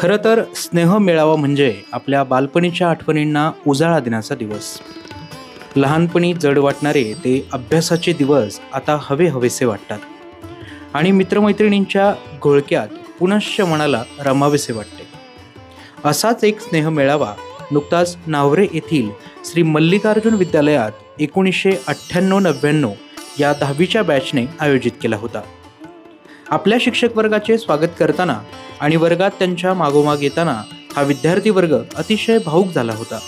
खरं तर स्नेह मेळावा म्हणजे आपल्या बालपणीच्या आठवणींना उजाळा देण्याचा दिवस. लहानपणी जड वाटणारे ते अभ्यासाचे दिवस आता हवेहवेसे वाटतात आणि मित्रमैत्रिणींच्या घोळक्यात पुनश्च मनाला रमावेसे वाटते. असाच एक स्नेह मेळावा नुकताच नावरे येथील श्री मल्लिकार्जुन विद्यालयात 1998-99 या 10वीच्या बॅचने आयोजित केला होता. आपल्या शिक्षक वर्गाचे स्वागत करताना आणि वर्गात त्यांच्या मागोमाग येताना हा विद्यार्थी वर्ग अतिशय भावुक झाला होता.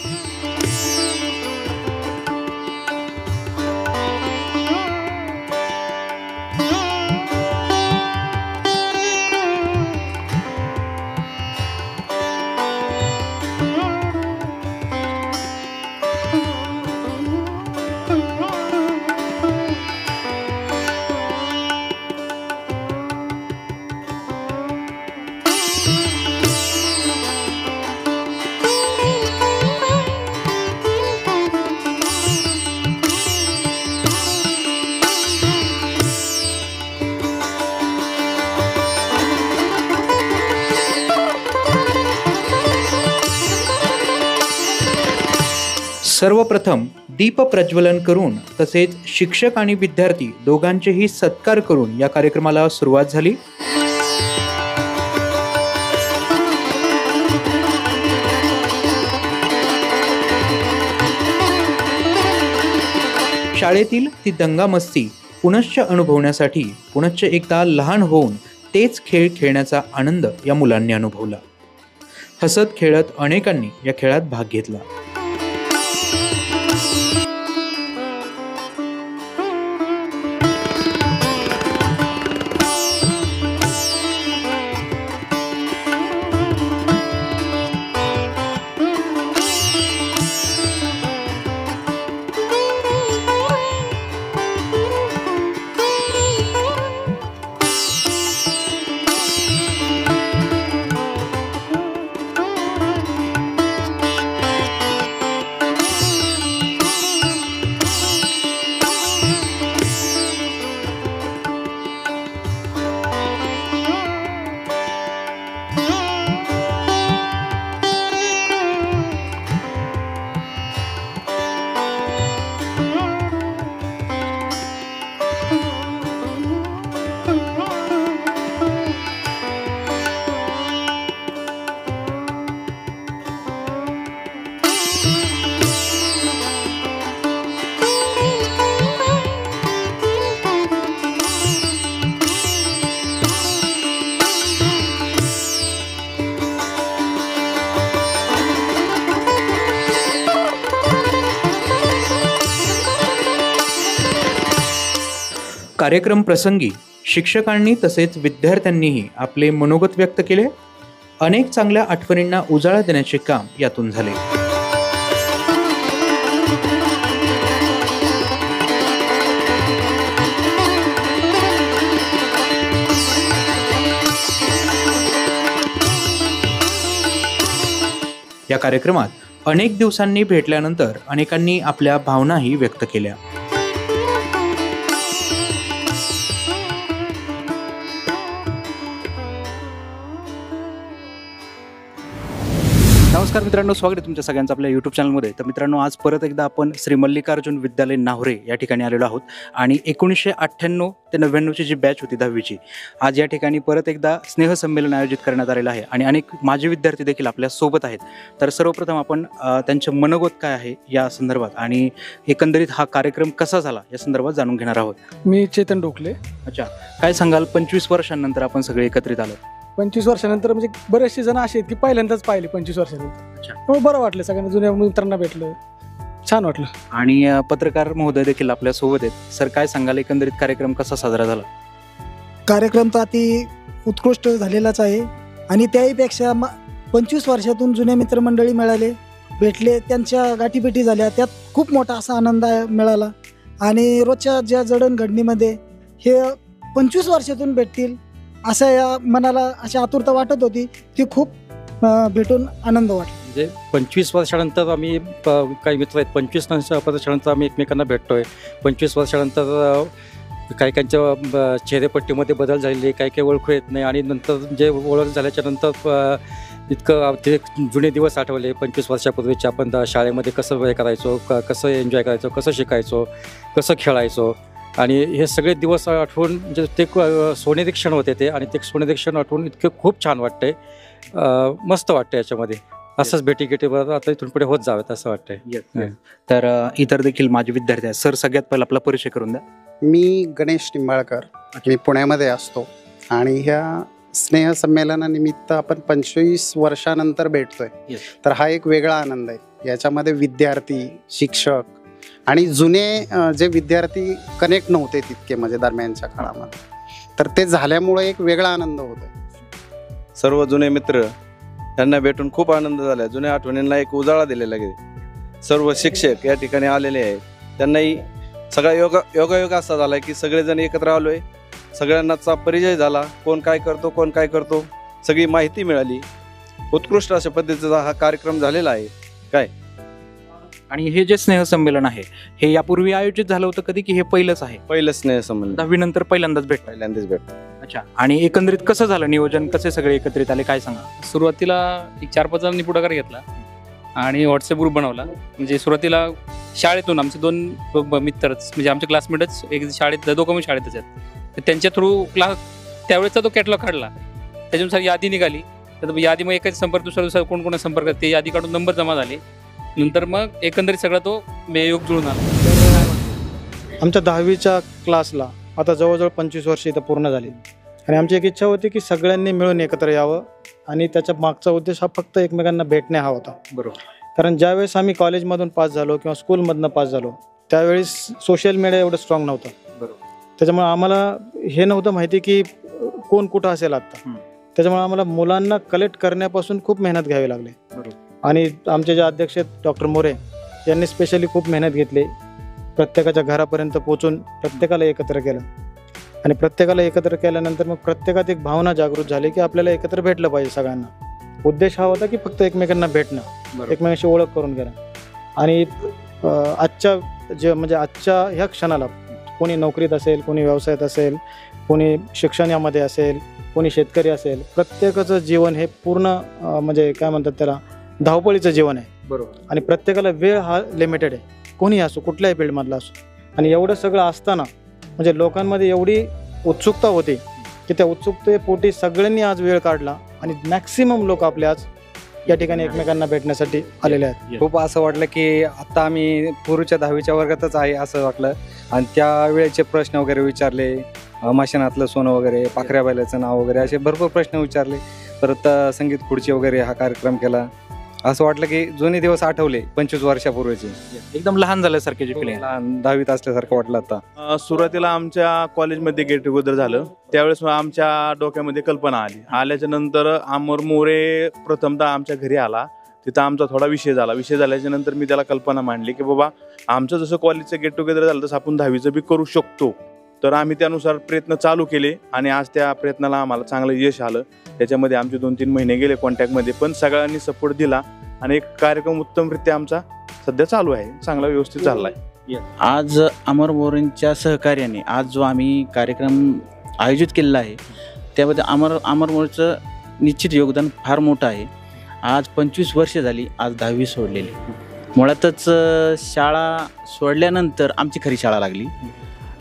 सर्वप्रथम दीप प्रज्वलन करून तसेच शिक्षक आणि विद्यार्थी दोघांचेही सत्कार करून या कार्यक्रमाला सुरुवात झाली. शाळेतील ती दंगामस्ती पुनश्च अनुभवण्यासाठी पुनश्च एकदा लहान होऊन तेच खेळ खेळण्याचा आनंद या मुलांनी अनुभवला. हसत खेळत अनेकांनी या खेळात भाग घेतला. कार्यक्रम प्रसंगी शिक्षकांनी तसेच विद्यार्थ्यांनीही आपले मनोगत व्यक्त केले. अनेक चांगल्या आठवणींना उजाळा देण्याचे काम यातून झाले. या कार्यक्रमात अनेक दिवसांनी भेटल्यानंतर अनेकांनी आपल्या भावनाही व्यक्त केल्या. नमस्कार मित्रांनो, स्वागत आहे तुमच्या सगळ्यांचं आपल्या यूट्यूब चॅनलमध्ये. तर मित्रांनो, आज परत एकदा आपण श्री मल्लिकार्जुन विद्यालय नावरे या ठिकाणी आलेलो आहोत आणि 1998 ते 99ची जी बॅच होती 10वीची, आज या ठिकाणी परत एकदा स्नेहसंमेलन आयोजित करण्यात आलेलं आहे आणि अनेक माझे विद्यार्थी देखील आपल्या सोबत आहेत. तर सर्वप्रथम आपण त्यांचे मनोगत काय आहे या संदर्भात आणि एकंदरीत हा कार्यक्रम कसा झाला या संदर्भात जाणून घेणार आहोत. मी चेतन डोकले. अच्छा, काय सांगाल? 25 वर्षांनंतर आपण सगळे एकत्रित आलो. 25 वर्षानंतर म्हणजे बरेचसे जण असे आहेत की पहिल्यांदाच पाहिले 25 वर्षानंतर. त्यामुळे बरं वाटलं, सगळ्यांना जुन्या मित्रांना भेटलं, छान वाटलं. आणि पत्रकार महोदय देखील आपल्या सोबत आहेत. सर, काय सांगाल एकंदरीत कार्यक्रम कसा साजरा झाला? कार्यक्रम तर अति उत्कृष्ट झालेलाच आहे आणि त्याहीपेक्षा 25 वर्षातून जुन्या मित्रमंडळी मिळाले, भेटले, त्यांच्या गाठीभेटी झाल्या, त्यात खूप मोठा असा आनंद मिळाला. आणि रोजच्या ज्या जडणघडणीमध्ये हे 25 वर्षातून भेटतील असं या मनाला अशी आतुरता वाटत होती की खूप भेटून आनंद वाटला. म्हणजे 25 वर्षानंतर आम्ही काही मित्र आहेत, 25 वर्षानंतर आम्ही एकमेकांना भेटतोय. 25 वर्षानंतर काही काहींच्या चेहरेपट्टीमध्ये बदल झालेले, काही काही ओळखू येत नाही आणि नंतर जे ओळख झाल्याच्या नंतर इतकं ते जुने दिवस आठवले. 25 वर्षापूर्वीचे आपण शाळेमध्ये कसं हे करायचो, कसं एन्जॉय करायचो, कसं शिकायचो, कसं खेळायचो, आणि हे सगळे दिवस आठवून म्हणजे ते सोनेरी क्षण होते ते, आणि ते सोनेरी क्षण आठवून इतकं खूप छान वाटतंय. मस्त वाटतं याच्यामध्ये. असंच भेटी आता इथून पुढे होत जावेत असं वाटतंय. तर इतर देखील माझे विद्यार्थी आहेत. सर, सगळ्यात पहिला आपला परिचय करून द्या. मी गणेश निंबाळकर, मी पुण्यामध्ये असतो आणि ह्या स्नेहसंमेलनानिमित्त आपण 25 वर्षानंतर भेटतोय. तर हा एक वेगळा आनंद आहे. याच्यामध्ये विद्यार्थी, शिक्षक आणि जुने जे विद्यार्थी कनेक्ट नव्हते तितके म्हणजे दरम्यानच्या काळामध्ये, तर ते झाल्यामुळे एक वेगळा आनंद होतोय. सर्व जुने मित्र यांना भेटून खूप आनंद झाला. जुन्या आठवणींना एक उजाळा दिलेला आहे. सर्व शिक्षक या ठिकाणी आलेले आहेत. त्यांनाही सगळा योगायोग असा झाला की सगळेजण एकत्र आलोय. सगळ्यांनाचा परिचय झाला. कोण काय करतो सगळी माहिती मिळाली. उत्कृष्ट अशा पद्धतीचा हा कार्यक्रम झालेला आहे. काय आणि हे जे स्नेहसंमेलन आहे हे यापूर्वी आयोजित झालं होतं कधी, की हे पहिलंच आहे? पहिलं स्नेहसंमेलन 10वी नंतर पहिल्यांदाच भेट. अच्छा. आणि एकंदरीत कसं झालं नियोजन, कसे सगळे एकत्रित आले, काय सांगा? सुरुवातीला एक 4-5 जणांनी पुढाकार घेतला आणि व्हॉट्सअप ग्रुप बनवला. म्हणजे सुरुवातीला शाळेतून आमचे 2 मित्रच, म्हणजे आमचे क्लासमेटच, एक शाळेत, दोघं शाळेतच आहेत, तर त्यांच्या थ्रू त्यावेळेचा तो कॅटलॉग काढला. त्याच्यानुसार यादी निघाली. तर यादी मग एकाच संपर्क दुसरा कोण संपर्क, ते यादी काढून नंबर जमा झाले. नंतर मग एकंदरीत सगळा तो योग जुळून आला. आमच्या 10वीच्या क्लासला आता जवळजवळ 25 वर्ष इथं पूर्ण झाली आणि आमची एक इच्छा होती की सगळ्यांनी मिळून एकत्र यावं, आणि त्याच्या मागचा उद्देश हा फक्त एकमेकांना भेटणे हा होता. बरोबर. कारण ज्यावेळेस आम्ही कॉलेजमधून पास झालो किंवा स्कूलमधनं पास झालो त्यावेळेस सोशल मीडिया एवढं स्ट्रॉंग नव्हतं. बरोबर. त्याच्यामुळे आम्हाला हे नव्हतं माहिती की कोण कुठं असेल आत्ता. त्याच्यामुळे आम्हाला मुलांना कलेक्ट करण्यापासून खूप मेहनत घ्यावी लागली. आणि आमचे जे अध्यक्ष आहेत डॉक्टर मोरे यांनी स्पेशली खूप मेहनत घेतली. प्रत्येकाच्या घरापर्यंत पोचून प्रत्येकाला एकत्र केलं, आणि प्रत्येकाला एकत्र केल्यानंतर मग प्रत्येकात एक भावना जागृत झाली की आपल्याला एकत्र भेटलं पाहिजे सगळ्यांना. उद्देश हा होता की फक्त एकमेकांना भेटणं, एकमेकांशी ओळख करून घेणं. आणि आजच्या ह्या क्षणाला कोणी नोकरीत असेल, कोणी व्यवसायात असेल, कोणी शिक्षणामध्ये असेल, कोणी शेतकरी असेल, प्रत्येकाचं जीवन हे पूर्ण म्हणजे काय म्हणतात त्याला, धावपळीचं जीवन आहे. बरोबर. आणि प्रत्येकाला वेळ हा लिमिटेड आहे, कोणीही असो, कुठल्याही फील्डमधला असो. आणि एवढं सगळं असताना म्हणजे लोकांमध्ये एवढी उत्सुकता होती की त्या उत्सुकतेपोटी सगळ्यांनी आज वेळ काढला, आणि मॅक्सिमम लोक आपले आज या ठिकाणी एकमेकांना भेटण्यासाठी आलेले आहेत. खूप असं वाटलं की आता आम्ही पूर्वीच्या 10वीच्या वर्गातच आहे असं वाटलं. आणि त्यावेळेचे प्रश्न वगैरे विचारले, माशानातलं सोनं वगैरे, पाखऱ्या बैलाचं नाव वगैरे, असे भरपूर प्रश्न विचारले. परत संगीत खुर्ची वगैरे हा कार्यक्रम केला. असं वाटलं की जुने दिवस आठवले 25 वर्षापूर्वीचे. एकदम लहान झाल्यासारखे फिलिंग, लहान 10वीत असल्यासारखं वाटलं आता. सुरुवातीला आमच्या कॉलेजमध्ये गेट टुगेदर झालं. त्यावेळेस आमच्या डोक्यामध्ये कल्पना आल्याच्या नंतर अमर मोरे प्रथमतः आमच्या घरी आला. तिथं आमचा थोडा विषय झाल्याच्या नंतर मी त्याला कल्पना मांडली की बाबा आमचं जसं कॉलेजचं गेट टुगेदर झालं तसं आपण 10वीचं बी करू शकतो. तर आम्ही त्यानुसार प्रयत्न चालू केले आणि आज त्या प्रयत्नाला आम्हाला चांगलं यश आलं. त्याच्यामध्ये आमचे 2-3 महिने गेले कॉन्टॅक्टमध्ये, पण सगळ्यांनी सपोर्ट दिला आणि एक कार्यक्रम उत्तमरित्या आमचा सध्या चालू आहे, चांगला व्यवस्थित चालला आहे. आज अमर मोरेंच्या सहकार्याने आज जो आम्ही कार्यक्रम आयोजित केलेला आहे त्यामध्ये अमर मोरेचं निश्चित योगदान फार मोठं आहे. आज 25 वर्ष झाली आज 10वी सोडलेली. मुळातच शाळा सोडल्यानंतर आमची खरी शाळा लागली.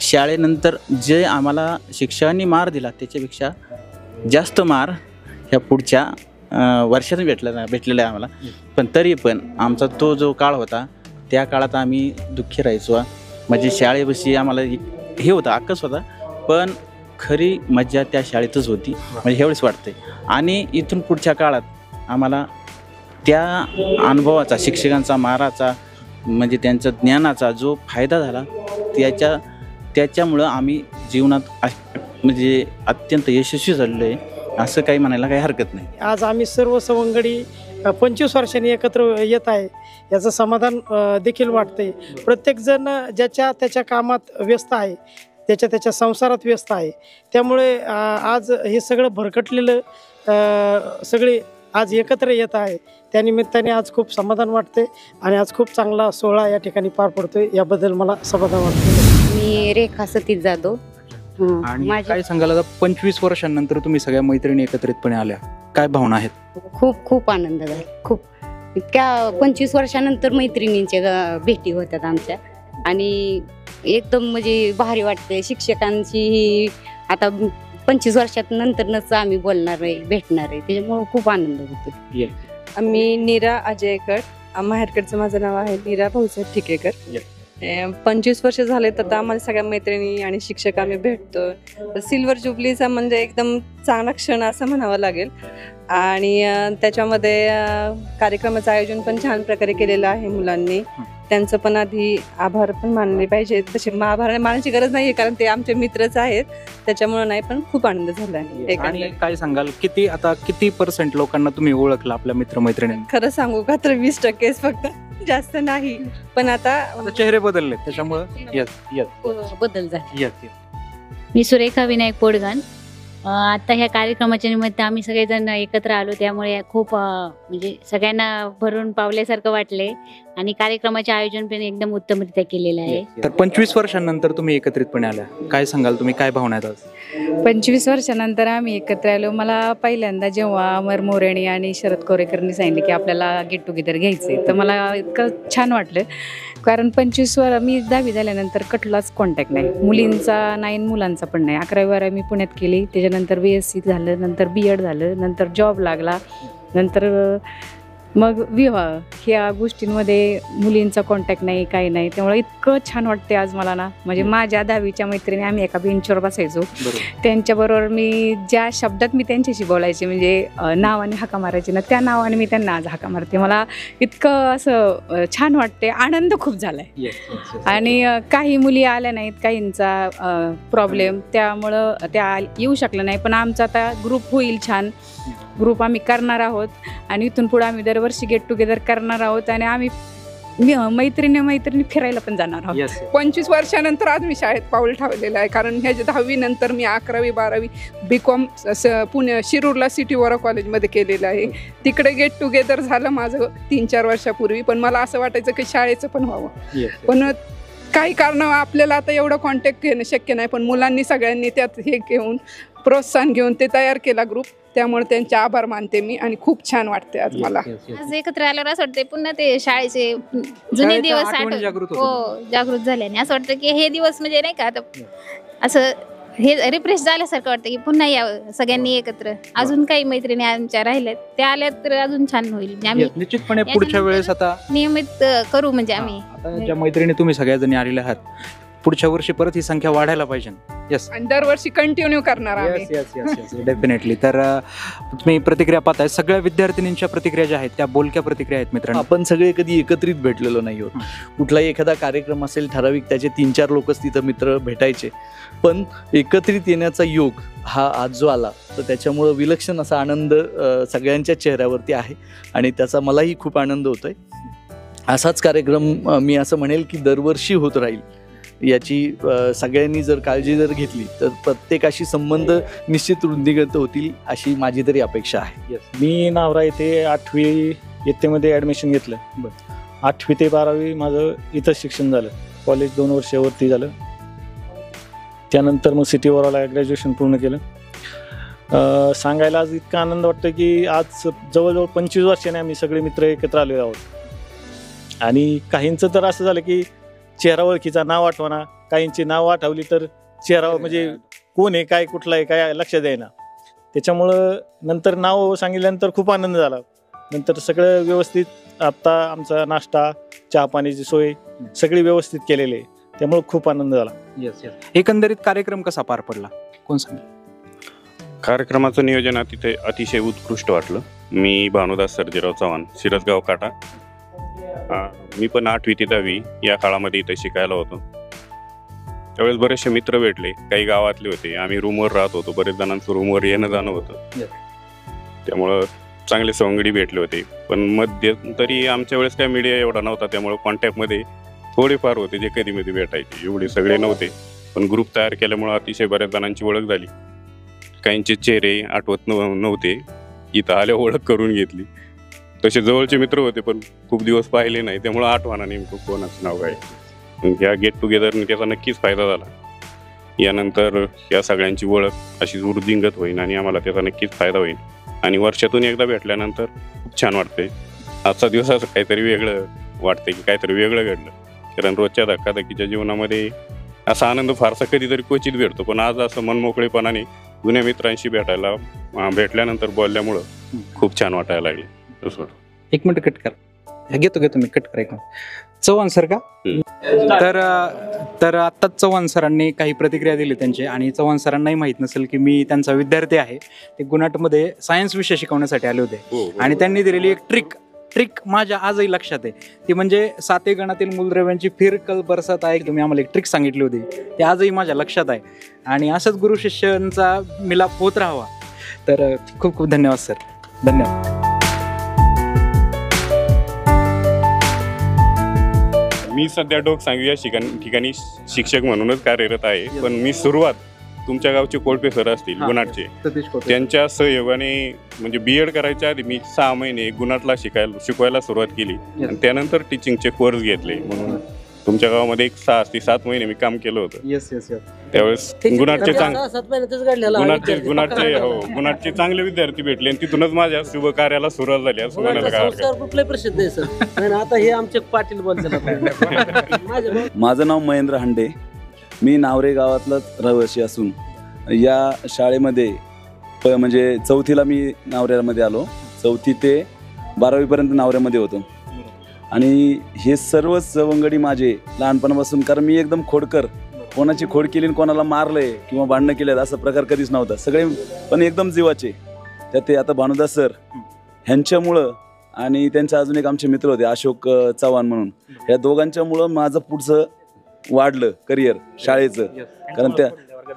शाळेनंतर जे आम्हाला शिक्षकांनी मार दिला त्याच्यापेक्षा जास्त मार ह्या पुढच्या वर्षाने भेटलेला आहे आम्हाला. पण तरी पण आमचा तो जो काळ होता त्या काळात आम्ही दुःखी राहायचो. म्हणजे शाळेविषयी आम्हाला हे होतं, आकस होता, पण खरी मजा त्या शाळेतच होती म्हणजे एवढंच वाटतंय. आणि इथून पुढच्या काळात आम्हाला त्या अनुभवाचा, शिक्षकांचा माराचा, म्हणजे त्यांचा ज्ञानाचा जो फायदा झाला त्याच्यामुळं आम्ही जीवनात म्हणजे अत्यंत यशस्वी झालेलो आहे असं काही म्हणायला काही हरकत नाही. आज आम्ही सर्व सवंगडी 25 वर्षांनी एकत्र येत आहे याचं समाधान देखील वाटते. प्रत्येकजण ज्याच्या त्याच्या कामात व्यस्त आहे, त्याच्या संसारात व्यस्त आहे. त्यामुळे आज हे सगळं भरकटलेलं सगळे आज एकत्र येत आहे. त्यानिमित्ताने आज खूप समाधान वाटते आणि आज खूप चांगला सोहळा या ठिकाणी पार पडतोय, याबद्दल मला समाधान वाटते. मी रेखा सतीश जाधव, आणि माझी काय सांगाल आता 25 वर्षांनंतर तुम्ही सगळ्या मैत्रिणी एकत्रितपणे आल्या, काय भावना आहेत? खूप खूप आनंद झाला. खूप इतक्या 25 वर्षानंतर मैत्रिणींच्या भेटी होतात आमच्या आणि एकदम म्हणजे भारी वाटते. शिक्षकांची आता 25 वर्षात नंतरच आम्ही बोलणार आहे, भेटणार आहे, त्याच्यामुळे खूप आनंद होतो. मी नीरा अजयकर, माहेरकडचं माझं नाव आहे नीरा भाऊसाहेब ठिकेकर. 25 वर्ष झाले तर आम्हाला सगळ्या मैत्रिणी आणि शिक्षक आम्ही भेटतो. सिल्वर जुबलीचा म्हणजे एकदम चांगला क्षण असं म्हणावं लागेल. आणि त्याच्यामध्ये कार्यक्रमाचं आयोजन पण छान प्रकारे केलेलं आहे मुलांनी. त्यांचं पण आधी आभार पण मानले पाहिजे. तसे आभार मानायची गरज नाही, कारण ते आमचे मित्रच आहेत, त्याच्यामुळे नाही, पण खूप आनंद झाला आहे. आणि काय सांगाल, किती % लोकांना तुम्ही ओळखलं आपल्या मित्रमैत्रिणींना? खरं सांगू का तर 20% फक्त, जास्त नाही. पण आता चेहरे बदलले त्याच्यामुळे बदल झाला. मी सुरेखा विनायक पोडगण. आता ह्या कार्यक्रमाच्या निमित्त आम्ही सगळेजण एकत्र आलो, त्यामुळे खूप म्हणजे सगळ्यांना भरून पावल्यासारखं वाटले आणि कार्यक्रमाचे आयोजन पण एकदम उत्तमरित्या केलेलं आहे. तर 25 वर्षांनंतर तुम्ही एकत्रितपणे आल्या, काय सांगाल तुम्ही, काय भावना आहेत आज? 25 वर्षानंतर आम्ही एकत्र आलो. मला पहिल्यांदा जेव्हा अमर मोरेणी आणि शरद कोरेकरांनी सांगितलं की आपल्याला गेट टुगेदर घ्यायचंय, तर मला इतकं छान वाटलं. कारण 25 मी 10वी झाल्यानंतर कटलाच कॉन्टॅक्ट नाही, मुलींचा नाही, मुलांचा पण नाही. 11वी मी पुण्यात केली, त्याच्यानंतर BSc झालं, नंतर BEd झालं, नंतर जॉब लागला, नंतर मग विवाह. ह्या गोष्टींमध्ये मुलींचा कॉन्टॅक्ट नाही, काही नाही. त्यामुळे इतकं छान वाटते आज मला ना. म्हणजे माझ्या 10वीच्या मैत्रिणी आम्ही एका बेंचवर बसायचो, त्यांच्याबरोबर मी ज्या शब्दात मी त्यांच्याशी बोलायचे, म्हणजे नावाने हाका मारायचे ना, त्या नावाने मी त्यांना आज हाका मारते. मला इतकं असं छान वाटते, आनंद खूप झालाय. आणि काही मुली आल्या नाहीत, काहींचा प्रॉब्लेम, त्यामुळं त्या येऊ शकल्या नाही. पण आमचा आता ग्रुप होईल, छान ग्रुप आम्ही करणार आहोत आणि इथून पुढे आम्ही दरवर्षी गेट टुगेदर करणार आहोत आणि आम्ही मैत्रिणी फिरायला पण जाणार आहोत. 25 वर्षानंतर आज मी शाळेत पाऊल ठेवलेलं आहे, कारण ह्याच्या 10वी नंतर मी 11वी 12वी BCom पुणे शिरूरला सिटी वरा कॉलेजमध्ये केलेलं आहे. तिकडे गेट टुगेदर झालं माझं 3-4 वर्षापूर्वी, पण मला असं वाटायचं की शाळेचं पण व्हावं. पण काही कारण आपल्याला आता एवढं कॉन्टॅक्ट घेणं शक्य नाही, पण मुलांनी सगळ्यांनी त्यात हे घेऊन प्रोत्साहन घेऊन ते तयार केला ग्रुप, त्यामुळे त्यांचे आभार मानते मी आणि खूप छान वाटते आज मला. आज एकत्र आल्यावर असं वाटतंय पुन्हा ते शाळेचे जुने दिवस जागृत झाल्याने असं वाटतं की हे दिवस म्हणजे नाही का, आता असं हे रिफ्रेश झाल्यासारखं वाटतं की पुन्हा यावं सगळ्यांनी एकत्र. अजून काही मैत्रिणी आमच्या राहिल्यात, त्या आल्या तर अजून छान होईल. आम्ही निश्चितपणे पुढच्या वेळेस आता नियमित करू, म्हणजे आम्ही ज्या मैत्रिणी तुम्ही सगळ्याजणी आलेल्या आहात, पुढच्या वर्षी परत ही संख्या वाढायला पाहिजे. यस, आणि दरवर्षी कंटिन्यू करणार आम्ही. Yes definitely. तर तुम्ही प्रतिक्रिया पाहताय, सगळ्या विद्यार्थिनींच्या प्रतिक्रिया ज्या आहेत त्या बोलक्या प्रतिक्रिया आहेत. मित्रांनो, आपण सगळे कधी एकत्रित भेटलेलो नाही आहोत. कुठलाही एखादा कार्यक्रम असेल ठराविक, त्याचे 3-4 लोकच तिथं मित्र भेटायचे, पण एकत्रित येण्याचा योग हा आज जो आला, तर त्याच्यामुळं विलक्षण असा आनंद सगळ्यांच्या चेहऱ्यावरती आहे आणि त्याचा मलाही खूप आनंद होतोय. असाच कार्यक्रम मी असं म्हणेल की दरवर्षी होत राहील. याची सगळ्यांनी जर काळजी जर घेतली तर प्रत्येकाशी संबंध निश्चित वृद्धिंगत होतील, अशी माझी तरी अपेक्षा आहे. मी नावरा येथे 8वी इयत्तेमध्ये ॲडमिशन घेतलं. 8वी ते 12वी माझं इथंच शिक्षण झालं. कॉलेज 2 वर्षावरती झालं. त्यानंतर मग सिटी वराला ग्रॅज्युएशन पूर्ण केलं. सांगायला आज इतका आनंद वाटतो की आज जवळजवळ 25 वर्षाने आम्ही सगळे मित्र एकत्र आलेलो आहोत. आणि काहींचं तर असं झालं की चेहरा ओळखीचा, नाव आठवणा, काहींची नाव आठवली तर चेहरा म्हणजे कोण आहे, काय कुठला आहे, काय लक्षात येईना. त्याच्यामुळं नंतर नाव सांगितल्यानंतर खूप आनंद झाला. नंतर सगळं व्यवस्थित, आत्ता आमचा नाश्ता, चहा पाण्याची सोय सगळी व्यवस्थित केलेली आहे, त्यामुळे खूप आनंद झाला. यस. एकंदरीत कार्यक्रम कसा पार पडला, कोण सांगेल? कार्यक्रमाचं नियोजन अतिशय उत्कृष्ट वाटलं. मी भानुदास सर्जेराव चव्हाण, शिरसगाव काटा. मी पण 8वी ते 10वी या काळामध्ये इथे शिकायला होतो. त्यावेळेस बरेचसे मित्र भेटले, काही गावातले होते. आम्ही रूमवर राहत होतो, बरेच जणांचं रूमवर येणं जाणं होतं, त्यामुळं चांगले सवंगडी भेटले होते. पण मध्यंतरी आमच्या वेळेस काय मीडिया एवढा नव्हता, त्यामुळे कॉन्टॅक्टमध्ये थोडेफार होते जे कधीमध्ये भेटायचे, एवढे सगळे नव्हते. पण ग्रुप तयार केल्यामुळं अतिशय बऱ्याच जणांची ओळख झाली. काहींचे चेहरे आठवत नव्हते, इथं आल्या ओळख करून घेतली. तसे जवळचे मित्र होते पण खूप दिवस पाहिले नाही, त्यामुळे आठवणा नेमकं कोणाचं नाव आहे. ह्या गेट टुगेदरने त्याचा नक्कीच फायदा झाला. यानंतर या सगळ्यांची ओळख अशी वृद्धिंगत होईल आणि आम्हाला त्याचा नक्कीच फायदा होईल आणि वर्षातून एकदा भेटल्यानंतर खूप छान वाटते. आजचा दिवस असं काहीतरी वेगळं वाटते की काहीतरी वेगळं घडलं, कारण रोजच्या धकाधकीच्या जीवनामध्ये असा आनंद फारसा कधीतरी क्वचित भेटतो, पण आज असं मनमोकळेपणाने जुन्या मित्रांशी भेटल्यानंतर बोलल्यामुळं खूप छान वाटायला लागले. एक मिनिट कट कर, घेतो मी कट कर एक मिनिट. चव्हाण सर का? तर आत्ताच चव्हाण सरांनी काही प्रतिक्रिया दिली त्यांची, आणि चव्हाण सरांनाही माहीत नसेल की मी त्यांचा विद्यार्थी आहे. ते गुणाटमध्ये सायन्स विषय शिकवण्यासाठी आले होते आणि त्यांनी दिलेली एक ट्रिक माझ्या आजही लक्षात आहे. ती म्हणजे 7 गणातील मूलद्रव्यांची फिरकल बरसात आहे. तुम्ही आम्हाला एक ट्रिक सांगितली होती, ती आजही माझ्या लक्षात आहे आणि असंच गुरु शिष्यांचा मिलाप होत राहावा. तर खूप खूप धन्यवाद सर, धन्यवाद. मी सध्या डोकसांगवी या ठिकाणी शिक्षक म्हणूनच कार्यरत आहे, पण मी सुरुवात तुमच्या गावचे कोळपे सर असतील गुणाटचे, त्यांच्या सहयोगाने म्हणजे BEd करायच्या आधी मी 6 महिने गुणाटला शिकवायला सुरुवात केली आणि त्यानंतर टीचिंगचे कोर्स घेतले. म्हणून तुमच्या गावामध्ये 6 ते 7 महिने मी काम केलं होतं. त्यावेळेस गुणाटचे चांगले विद्यार्थी भेटले आणि तिथूनच माझ्या शुभ कार्याला सुरुवात झाली असं म्हणायला काय हरकत नाही. प्रसिद्ध आहे सर. आता हे आमचे पाटील बोलतात. माझं नाव महेंद्र हांडे, मी नावरे गावातलाच रहिवासी असून या शाळेमध्ये म्हणजे 4थीला मी नावऱ्यामध्ये आलो. 4थी ते 12वीपर्यंत नावऱ्यामध्ये होतो आणि हे सर्व सवंगडी माझे लहानपणापासून, कारण मी एकदम खोडकर, कोणाची खोड केली कोणाला मारलंय किंवा भांडणं केलेत असा प्रकार कधीच नव्हता. सगळे पण एकदम जीवाचे. त्यात ते आता भानुदास सर ह्यांच्यामुळं आणि त्यांचे अजून एक आमचे मित्र होते अशोक चव्हाण म्हणून, या दोघांच्यामुळं माझं पुढचं वाढलं करिअर शाळेचं.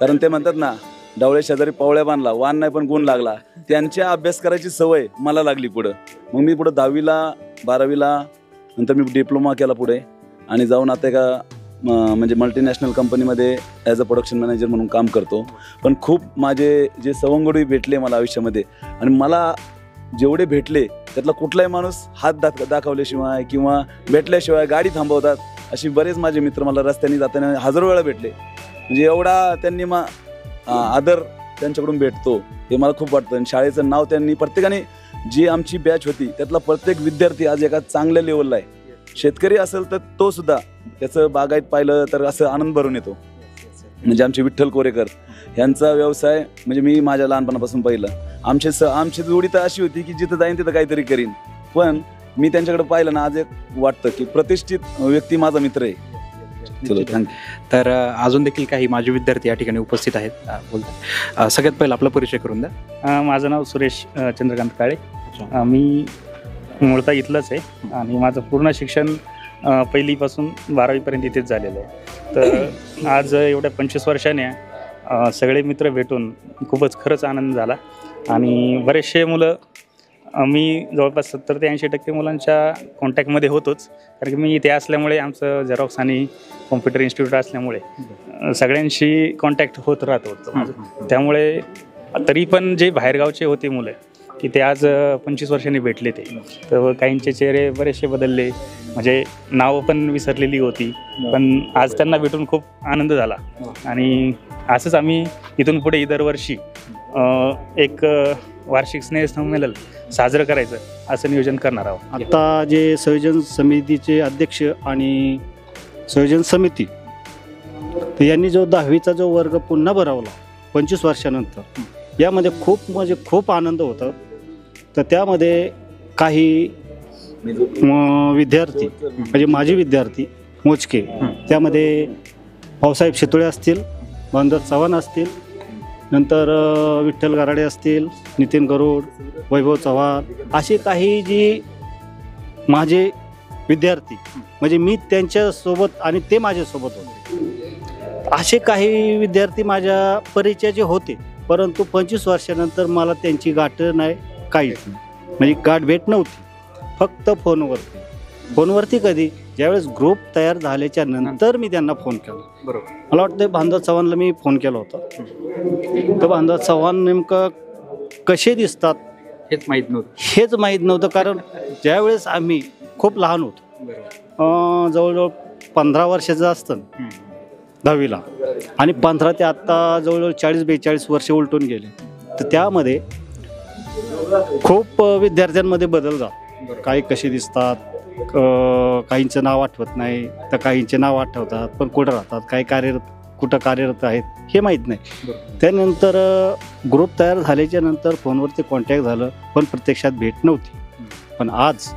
कारण ते म्हणतात ना, डावळे शेजारी पावळ्या बांधला, वान नाही पण गुण लागला. त्यांच्या अभ्यास करायची सवय मला लागली पुढं. मग मी पुढं 10वीला 12वीला नंतर मी डिप्लोमा केला पुढे आणि जाऊन आता एका म्हणजे मल्टीनॅशनल कंपनीमध्ये ॲज अ प्रोडक्शन मॅनेजर म्हणून काम करतो. पण खूप माझे जे सवंगडी भेटले मला आयुष्यामध्ये, आणि मला जेवढे भेटले त्यातला कुठलाही माणूस हात दाखवल्याशिवाय किंवा भेटल्याशिवाय गाडी थांबवतात अशी बरेच माझे मित्र मला रस्त्याने जाताना हजारो वेळा भेटले. म्हणजे एवढा त्यांनी आदर त्यांच्याकडून भेटतो हे मला खूप वाटतं. आणि शाळेचं नाव त्यांनी प्रत्येकाने, जी आमची बॅच होती त्यातला प्रत्येक विद्यार्थी आज एका चांगल्या लेवलला आहे. शेतकरी असेल तर तो सुद्धा त्याचं बागायत पाहिलं तर असं आनंद भरून येतो. म्हणजे आमचे विठ्ठल कोरेकर यांचा व्यवसाय म्हणजे मी माझ्या लहानपणापासून पाहिलं. आमची जोडी तर अशी होती की जिथं जाईन तिथं काहीतरी करीन, पण मी त्यांच्याकडे पाहिलं ना, आज एक वाटतं की प्रतिष्ठित व्यक्ती माझा मित्र आहे. चलो थँक्यू. तर अजून देखील काही माझे विद्यार्थी या ठिकाणी उपस्थित आहेत. बोलतात. सगळ्यात पहिला आपला परिचय करून द्या. माझं नाव सुरेश चंद्रकांत काळे. मी मूळता इथलंच आहे आणि माझं पूर्ण शिक्षण 1लीपासून 12वीपर्यंत इथेच झालेलं आहे. तर आज एवढ्या 25 वर्षाने सगळे मित्र भेटून खूपच खरंच आनंद झाला. आणि बरेचसे मुलं, मी जवळपास 70 ते 80% मुलांच्या कॉन्टॅक्टमध्ये होतोच, कारण की मी इथे असल्यामुळे आमचं झेरॉक्स आणि कॉम्प्युटर इन्स्टिट्यूट असल्यामुळे सगळ्यांशी कॉन्टॅक्ट होत राहतो. त्यामुळे तरी पण जे बाहेरगावचे होते मुलं की ते आज 25 वर्षांनी भेटले, ते तर काहींचे चेहरे बरेचसे बदलले, म्हणजे नावं पण विसरलेली होती, पण आज त्यांना भेटून खूप आनंद झाला. आणि असंच आम्ही इथून पुढे दरवर्षी एक वार्षिक स्नेहसंमेलन साजरं करायचं असं नियोजन करणार आहोत. आता जे संयोजन समितीचे अध्यक्ष आणि संयोजन समिती यांनी जो 10वीचा जो वर्ग पुन्हा भरवला 25 वर्षानंतर, यामध्ये खूप आनंद होता. तर त्यामध्ये काही विद्यार्थी म्हणजे माझे विद्यार्थी मोजके, त्यामध्ये भाऊसाहेब शितोळे असतील, भानुदास चव्हाण असतील, नंतर विठ्ठल गराडे असतील, नितीन गरुड, वैभव चव्हाण, असे काही जी माझे विद्यार्थी म्हणजे मी त्यांच्यासोबत आणि ते माझ्यासोबत होते, असे काही विद्यार्थी माझ्या परिचयाचे होते. परंतु 25 वर्षानंतर मला त्यांची गाठ नाही, काहीच नाही, म्हणजे गाठ भेट नव्हती. फक्त फोनवरती कधी ज्यावेळेस ग्रुप तयार झाल्याच्या नंतर मी त्यांना फोन केला. बरोबर. मला वाटतं भानुदास चव्हाणला मी फोन केला होता. तर भानुदास चव्हाण नेमकं कसे दिसतात हेच माहीत नव्हतं, कारण ज्यावेळेस आम्ही खूप लहान होतो, जवळजवळ 15 वर्षाचं असतं 10वीला, आणि 15 ते आत्ता जवळजवळ 40-42 वर्षे उलटून गेले. तर त्यामध्ये खूप विद्यार्थ्यांमध्ये बदल झाला. काही कसे दिसतात, काहींचं नाव आठवत नाही, तर काहींचे नाव आठवतात पण कुठं राहतात, काही कुठं कार्यरत आहेत हे माहीत नाही. त्यानंतर ग्रुप तयार झाल्याच्या नंतर फोनवरती कॉन्टॅक्ट झालं, पण प्रत्यक्षात भेट नव्हती. पण आज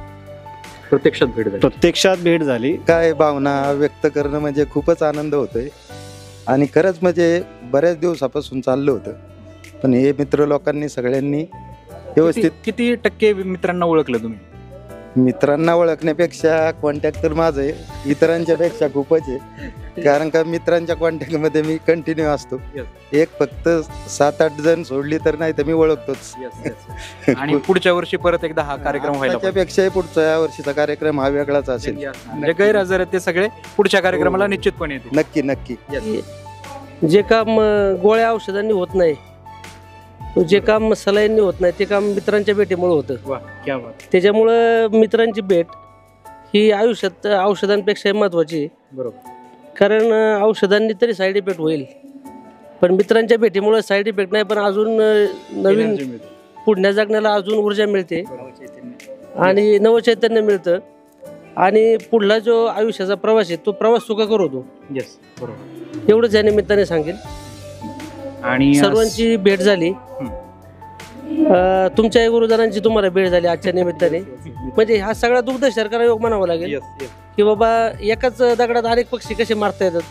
प्रत्यक्षात भेट झाली. काय भावना व्यक्त करणं म्हणजे खूपच आनंद होतोय. आणि खरंच म्हणजे बऱ्याच दिवसापासून चाललं होतं, पण हे मित्र लोकांनी सगळ्यांनी व्यवस्थित. किती टक्के मित्रांना ओळखलं तुम्ही? मित्रांना ओळखण्यापेक्षा कॉन्टॅक्ट तर माझं आहे, इतरांच्या पेक्षा खूपच आहे. कारण का मित्रांच्या कॉन्टॅक्टमध्ये मी कंटिन्यू असतो. एक फक्त 7-8 जण सोडली तर नाही तर मी ओळखतोच. आणि पुढच्या वर्षी परत एकदा हा कार्यक्रम व्हायला पाहिजे. त्यापेक्षाही पुढच्या वर्षीचा कार्यक्रम हा वेगळाच असेल. म्हणजे गैरहजर आहेत ते सगळे पुढच्या कार्यक्रमाला निश्चितपणे येतील. नक्की नक्की. जे काम गोळ्या औषधांनी होत नाही, जे काम सलाईंनी होत नाही, ते काम मित्रांच्या भेटीमुळे होतं. त्याच्यामुळं मित्रांची भेट ही आयुष्यात औषधांपेक्षा महत्वाची आहे. बरोबर. कारण औषधांनी तरी साईड इफेक्ट होईल, पण मित्रांच्या भेटीमुळे साईड इफेक्ट नाही, पण अजून नवीन पुढल्या जगण्याला अजून ऊर्जा मिळते आणि नवचैतन्य मिळतं. आणि पुढला जो आयुष्याचा प्रवास आहे तो प्रवास सुखकर होतो. एवढंच या निमित्ताने सांगेन. आणि सर्वांची भेट झाली, तुमच्या गुरुजनांची तुम्हाला भेट झाली आजच्या निमित्ताने. म्हणजे हा सगळा दुग्ध शर्करा योग म्हणावा लागेल की बाबा एकाच दगडात अनेक पक्षी कसे मारता येतात,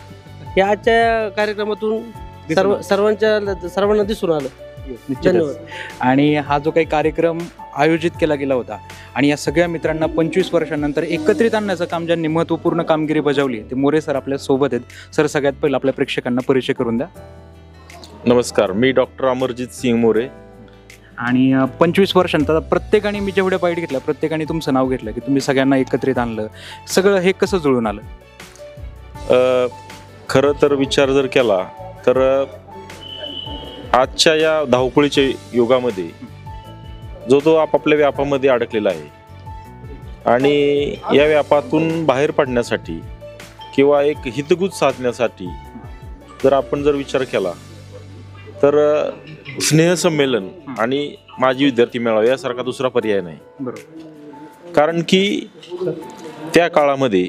हे आजच्या कार्यक्रमातून सर्वांना दिसून आलं. धन्यवाद. आणि हा जो काही कार्यक्रम आयोजित केला गेला होता आणि या सगळ्या मित्रांना 25 वर्षांनंतर एकत्रित आणण्याचं काम ज्यांनी महत्त्वपूर्ण कामगिरी बजावली ते मोरे सर आपल्या सोबत आहेत. सर, सगळ्यात पहिलं आपल्या प्रेक्षकांना परिचय करून द्या. नमस्कार, मी डॉक्टर अमरजीत सिंग मोरे. आणि 25 वर्षांत प्रत्येकाने, मी जेवढ्या बाईट घेतल्या प्रत्येकाने तुमचं नाव घेतलं की तुम्ही सगळ्यांना एकत्रित आणलं, सगळं हे कसं जुळून आलं? खरं तर विचार जर केला तर आजच्या या धावपळीच्या युगामध्ये जो आपापल्या व्यापामध्ये अडकलेला आहे आणि या व्यापातून बाहेर पडण्यासाठी किंवा एक हितगुज साधण्यासाठी जर आपण विचार केला तर स्नेहसंमेलन आणि माजी विद्यार्थी मेळावा यासारखा दुसरा पर्याय नाही. बरोबर. कारण की त्या काळामध्ये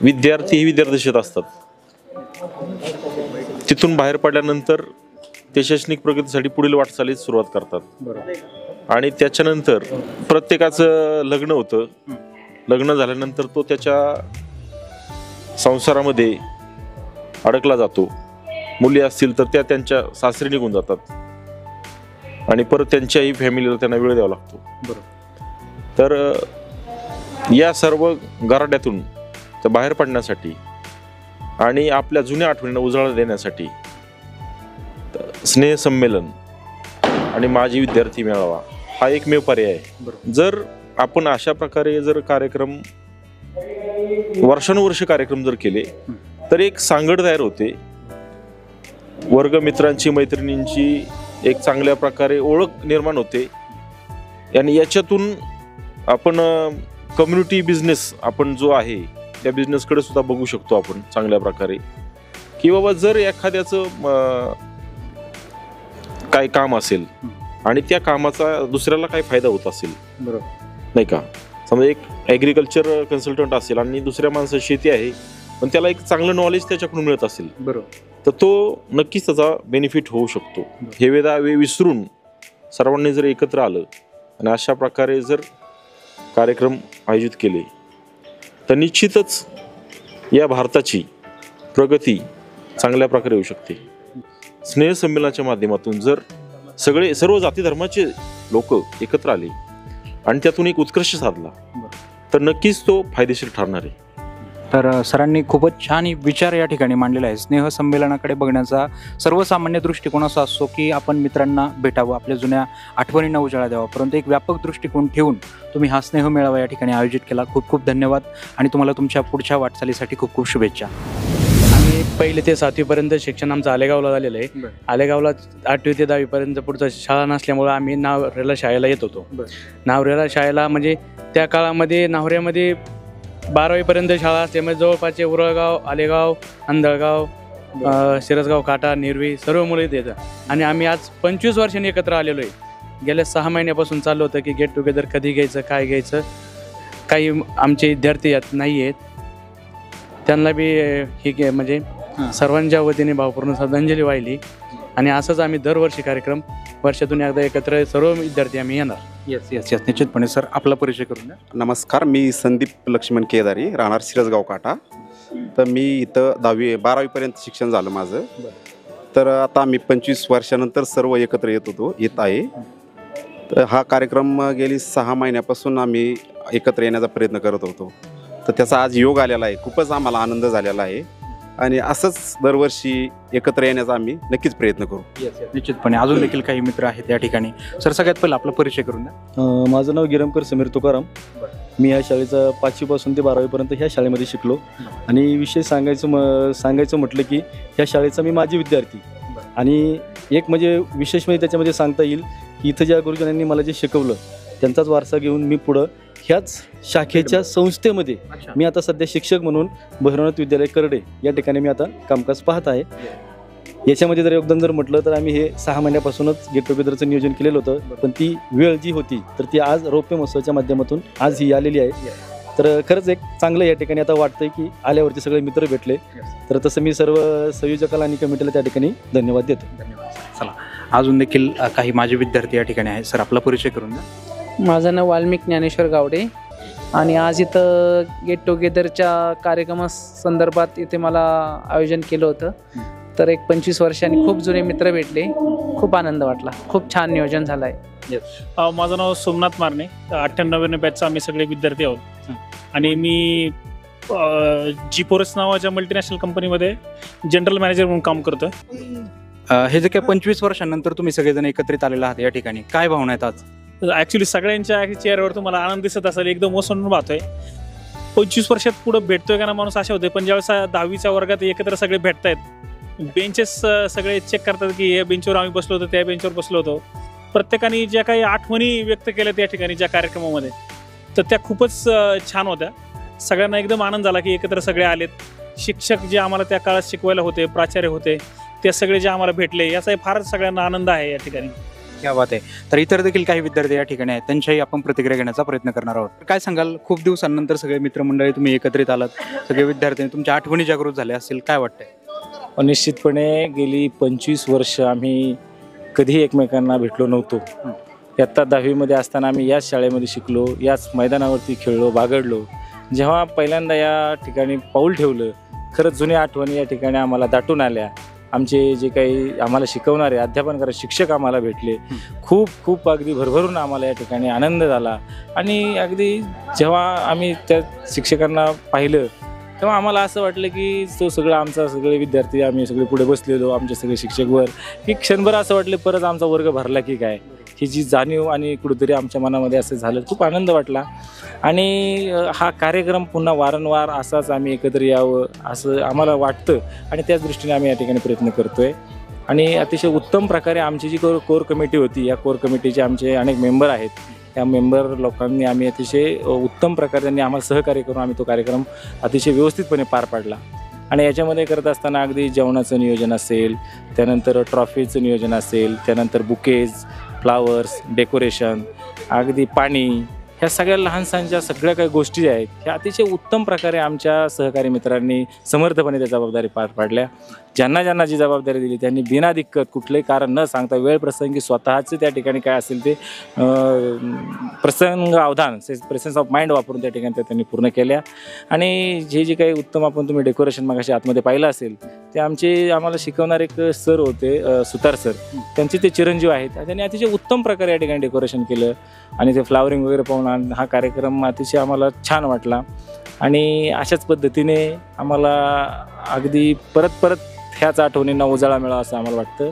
विद्यार्थी हे विद्यार्थीशेत असतात, तिथून बाहेर पडल्यानंतर ते शैक्षणिक प्रगतीसाठी पुढील वाटचालीस सुरुवात करतात. आणि त्याच्यानंतर प्रत्येकाचं लग्न होतं. लग्न झाल्यानंतर तो त्याच्या संसारामध्ये अडकला जातो. मुली असतील तर त्या त्यांच्या सासरी निघून जातात आणि परत त्यांच्याही फॅमिलीला त्यांना वेळ द्यावा लागतो. तर या सर्व गराड्यातून बाहेर पडण्यासाठी आणि आपल्या जुन्या आठवणींना उजाळा देण्यासाठी स्नेहसंमेलन आणि माजी विद्यार्थी मेळावा हा एकमेव पर्याय आहे. जर आपण अशा प्रकारे जर कार्यक्रम वर्षानुवर्ष कार्यक्रम जर केले तर एक सांगड तयार होते. वर्गमित्रांची, मैत्रिणींची एक चांगल्या प्रकारे ओळख निर्माण होते आणि याच्यातून आपण कम्युनिटी बिझनेस आपण जो आहे त्या बिझनेसकडे सुद्धा बघू शकतो आपण चांगल्या प्रकारे की बाबा जर एखाद्याचं काय काम असेल आणि त्या कामाचा दुसऱ्याला काय फायदा होत असेल, बरोबर नाही का? समजा एक ॲग्रिकल्चर कन्सल्टंट असेल आणि दुसऱ्या माणसाची शेती आहे पण त्याला एक चांगलं नॉलेज त्याच्याकडून मिळत असेल, बरोबर, तर तो नक्कीच त्याचा बेनिफिट होऊ शकतो. हे वेदावे विसरून सर्वांनी जर एकत्र आलं आणि अशा प्रकारे जर कार्यक्रम आयोजित केले तर निश्चितच या भारताची प्रगती चांगल्या प्रकारे होऊ शकते. स्नेहसंमेलनाच्या माध्यमातून जर सर्व जाती धर्माचे लोक एकत्र आले आणि त्यातून एक उत्कर्ष साधला तर नक्कीच तो फायदेशीर ठरणार आहे. तर सरांनी खूपच छान विचार या ठिकाणी मांडलेला आहे. स्नेहसंमेलनाकडे बघण्याचा सर्वसामान्य दृष्टिकोन असा असतो की आपण मित्रांना भेटावं, आपल्या जुन्या आठवणींना उजाळा द्यावा, परंतु एक व्यापक दृष्टिकोन ठेवून तुम्ही हा स्नेह मेळावा या ठिकाणी आयोजित केला. खूप खूप धन्यवाद आणि तुम्हाला तुमच्या पुढच्या वाटचालीसाठी खूप खूप शुभेच्छा. आम्ही पहिले ते 7वीपर्यंत शिक्षण आमचं आलेगावला झालेलं आहे. आलेगावला 8वी ते 10वीपर्यंत पुढचं शाळा नसल्यामुळं आम्ही नावरेला शाळेला येत होतो. नावरेला शाळेला म्हणजे त्या काळामध्ये नावऱ्यामध्ये 12वीपर्यंत शाळा असल्यामुळे जवळपासचे उरळगाव, आलेगाव, अंधळगाव, शिरसगाव काटा निरवी सर्व मुलं इथे येतात आणि आम्ही आज 25 वर्षांनी एकत्र आलेलो आहे. गेल्या 6 महिन्यापासून चाललं होतं की गेट टुगेदर कधी घ्यायचं काय घ्यायचं. काही आमचे विद्यार्थी यात नाही आहेत, त्यांना बी ही म्हणजे सर्वांच्या वतीने भावपूर्ण श्रद्धांजली वाहिली आणि असंच आम्ही दरवर्षी कार्यक्रम वर्षातून एकदा एकत्र सर्व विद्यार्थी आम्ही येणार. येस येस येस निश्चितपणे. सर आपला परिचय करून द्या. नमस्कार, मी संदीप लक्ष्मण केदारी, राहणार शिरसगाव काटा. तर मी इथं 12वीपर्यंत शिक्षण झालं माझं. तर आता आम्ही 25 वर्षानंतर सर्व एकत्र येत आहे. तर हा कार्यक्रम गेली 6 महिन्यापासून आम्ही एकत्र येण्याचा प्रयत्न करत होतो. तर त्याचा आज योग आलेला आहे. खूपच आम्हाला आनंद झालेला आहे आणि असंच दरवर्षी एकत्र येण्याचा आम्ही नक्कीच प्रयत्न करू. निश्चितपणे. अजून देखील काही मित्र आहेत या ठिकाणी. सर सगळ्यात पहिला आपला परिचय करून द्या. माझं नाव गिरमकर समीर तुकाराम. मी ह्या शाळेचा 5वी पासून ते 12वीपर्यंत ह्या शाळेमध्ये शिकलो आणि विशेष सांगायचं म्हटलं की ह्या शाळेचा मी माजी विद्यार्थी. आणि एक म्हणजे विशेष म्हणजे त्याच्यामध्ये सांगता येईल की इथं ज्या गुरुजनांनी मला जे शिकवलं त्यांचाच वारसा घेऊन मी पुढं ह्याच शाखेच्या संस्थेमध्ये मी आता सध्या शिक्षक म्हणून भैरवनाथ विद्यालय करडे या ठिकाणी मी आता कामकाज पाहत आहे. याच्यामध्ये जर योगदान जर म्हटलं तर आम्ही हे 6 महिन्यापासूनच गेट टुगेदरचं नियोजन केलेलं होतं, पण ती वेळ जी होती तर ती आज रौप्य महोत्सवाच्या माध्यमातून आज ही आलेली आहे. तर खरंच एक चांगलं या ठिकाणी आता वाटतंय की आल्यावरती सगळे मित्र भेटले. तर तसं मी सर्व संयोजकाला आणि कमिटीला त्या ठिकाणी धन्यवाद देतो. चला अजून देखील काही माझे विद्यार्थी या ठिकाणी आहेत. सर आपला परिचय करून द्या. माझं नाव वाल्मिक ज्ञानेश्वर गावडे आणि आज इथं गेट टुगेदरच्या कार्यक्रमासंदर्भात इथे मला आयोजन केलं होतं. तर एक 25 वर्षांनी खूप जुने मित्र भेटले, खूप आनंद वाटला, खूप छान नियोजन झालं आहे. माझं नाव सोमनाथ मारणे, 98 बॅचचा आम्ही सगळे विद्यार्थी आहोत आणि मी जीपोरस नावाच्या मल्टीनॅशनल कंपनीमध्ये जनरल मॅनेजर म्हणून काम करतो. हे जे काही 25 वर्षांनंतर तुम्ही सगळेजण एकत्रित आलेला आहात या ठिकाणी, काय भावना आहेत आज? ॲक्च्युली सगळ्यांच्या चेहऱ्यावर तुम्हाला आनंद दिसत असेल, एकदम ओसंडून पाहतोय. 25 वर्षात पुढे भेटतोय का ना माणूस असे होते, पण ज्यावेळेस 10वीच्या वर्गात एकत्र सगळे भेटतायत, बेंचेस सगळे चेक करतात की या बेंचवर आम्ही बसलो होतो, त्या बेंचवर बसलो होतो. प्रत्येकाने ज्या काही आठवणी व्यक्त केल्यात या ठिकाणी ज्या कार्यक्रमामध्ये, तर त्या खूपच छान होत्या. सगळ्यांना एकदम आनंद झाला की एकत्र सगळे आलेत. शिक्षक जे आम्हाला त्या काळात शिकवायला होते, प्राचार्य होते, ते सगळे जे आम्हाला भेटले, याचाही फारच सगळ्यांना आनंद आहे या ठिकाणी. क्या बात आहे. तर इतर देखील काही विद्यार्थी या ठिकाणी आहेत, त्यांच्याही आपण प्रतिक्रिया घेण्याचा प्रयत्न करणार आहोत. काय सांगाल, खूप दिवसांनंतर सगळे मित्रमंडळी तुम्ही एकत्रित आलात, सगळे विद्यार्थी, तुमच्या आठवणी जागृत झाल्या असतील, काय वाटतंय? निश्चितपणे गेली 25 वर्ष आम्ही कधीही एकमेकांना भेटलो नव्हतो. इयत्ता 10वीमध्ये असताना आम्ही याच शाळेमध्ये शिकलो, याच मैदानावरती खेळलो, बागडलो. जेव्हा पहिल्यांदा या ठिकाणी पाऊल ठेवलं, खरंच जुन्या आठवणी या ठिकाणी आम्हाला दाटून आल्या. आमचे जे काही आम्हाला शिकवणारे अध्यापन करणारे शिक्षक आम्हाला भेटले, खूप खूप अगदी भरभरून आम्हाला या ठिकाणी आनंद झाला. आणि अगदी जेव्हा आम्ही त्या शिक्षकांना पाहिलं तेव्हा आम्हाला असं वाटलं की तो सगळं आमचा सगळे विद्यार्थी आम्ही सगळे पुढे बसलेलो, आमचे सगळे शिक्षकवर, की क्षणभर असं वाटलं परत आमचा वर्ग भरला की काय, ही जी जाणीव आणि कुठेतरी आमच्या मनामध्ये असं झालं. खूप आनंद वाटला आणि हा कार्यक्रम पुन्हा वारंवार असाच आम्ही एकत्र यावं असं आम्हाला वाटतं आणि त्याच दृष्टीने आम्ही या ठिकाणी प्रयत्न करतो आहे. आणि अतिशय उत्तम प्रकारे आमची जी कोर कमिटी होती, या कोर कमिटीचे आमचे अनेक मेंबर आहेत, त्या मेंबर लोकांनी आम्ही अतिशय उत्तम प्रकारे त्यांनी आम्हाला सहकार्य करून आम्ही तो कार्यक्रम अतिशय व्यवस्थितपणे पार पाडला. आणि याच्यामध्ये करत असताना अगदी जेवणाचं नियोजन असेल, त्यानंतर ट्रॉफीचं नियोजन असेल, त्यानंतर बुकेज, फ्लावर्स, डेकोरेशन, अगदी पाणी, ह्या सगळ्या लहानसांच्या सगळ्या काही गोष्टी आहेत ह्या अतिशय उत्तम प्रकारे आमच्या सहकारी मित्रांनी समर्थपणे त्या जबाबदारी पार पाडल्या. ज्यांना ज्यांना जी जबाबदारी दिली त्यांनी बिना दिक्कत कुठलंही कारण न सांगता वेळ प्रसंगी स्वतःचे त्या ठिकाणी काय असेल ते प्रसंग अवधान प्रेझेन्स ऑफ माइंड वापरून त्या ठिकाणी त्यांनी पूर्ण केल्या. आणि जे काही उत्तम आपण तुम्ही डेकोरेशन मगाशी आतमध्ये पाहिलं असेल ते आम्हाला शिकवणारे एक सर होते, सुतार सर, त्यांचे ते चिरंजीव आहेत. त्यांनी अतिशय उत्तम प्रकारे या ठिकाणी डेकोरेशन केलं आणि ते फ्लावरिंग वगैरे पाहून हा कार्यक्रम अतिशय आम्हाला छान वाटला. आणि अशाच पद्धतीने आम्हाला अगदी परत ह्याच आठवणींना उजाळा मिळावा असं आम्हाला वाटतं.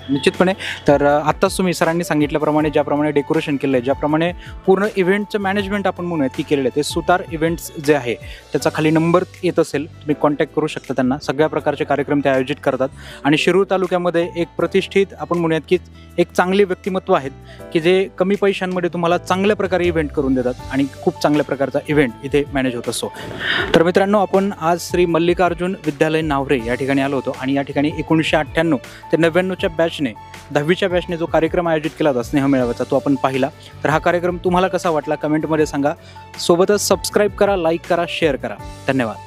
निश्चितपणे. तर आत्ताच तुम्ही सरांनी सांगितल्याप्रमाणे ज्याप्रमाणे डेकोरेशन केलं आहे, ज्याप्रमाणे पूर्ण इव्हेंटचं मॅनेजमेंट आपण म्हणूयात की केलेलं आहे, ते सुतार इव्हेंट्स जे आहे त्याचा खाली नंबर येत असेल, तुम्ही कॉन्टॅक्ट करू शकता त्यांना. सगळ्या प्रकारचे कार्यक्रम ते आयोजित करतात आणि शिरूर तालुक्यामध्ये एक प्रतिष्ठित आपण म्हणूयात की एक चांगले व्यक्तिमत्व आहेत की जे कमी पैशांमध्ये तुम्हाला चांगल्या प्रकारे इव्हेंट करून देतात आणि खूप चांगल्या प्रकारचा इव्हेंट इथे मॅनेज होत असतो. तर मित्रांनो, आपण आज श्री मल्लिकार्जुन विद्यालय नावरे या ठिकाणी आलो होतो आणि या ठिकाणी 1998 ते 99च्या बॅचने 10वीच्या बॅचने जो कार्यक्रम आयोजित केला होता स्नेह मेळाव्याचा, तो आपण पाहिला. तर हा कार्यक्रम तुम्हाला कसा वाटला कमेंटमध्ये सांगा. सोबतच सबस्क्राईब करा, लाईक करा, शेअर करा. धन्यवाद.